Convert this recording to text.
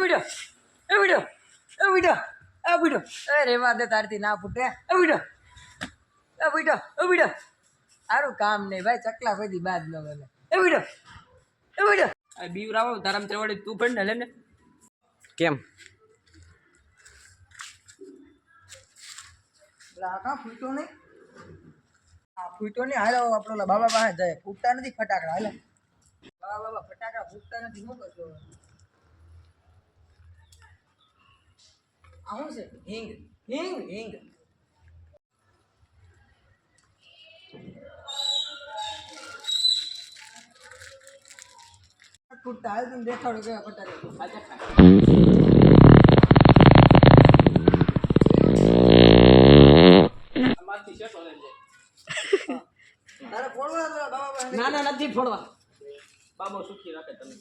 બીડો એ બીડો એ બીડો એ બીડો એ રેવા દે તારથી ના ફૂટે એ બીડો એ બીડો એ બીડો સારું કામ નહીં ભાઈ ચકલા કોઈ બાદ ન બને એ બીડો એ બીડો આ બીવરાવો તારામ ચવાડી તું પણ ને લે ને કેમ કા ફૂટો નહીં આ ફૂટો નહીં હાલો આપણો બાબા પાસે જાય ફૂટતા નથી ફટાકડા હાલો બાબા ફટાકડા ફૂટતા નથી શું કરશો આ શું છે હિંગ હિંગ હિંગ ફૂટતા હાલ તમે દેખાડો કેવા ફટાકડા તારે ફોડવા બાબા ના નથી ફોડવા બાબો સુખી રાખે તમે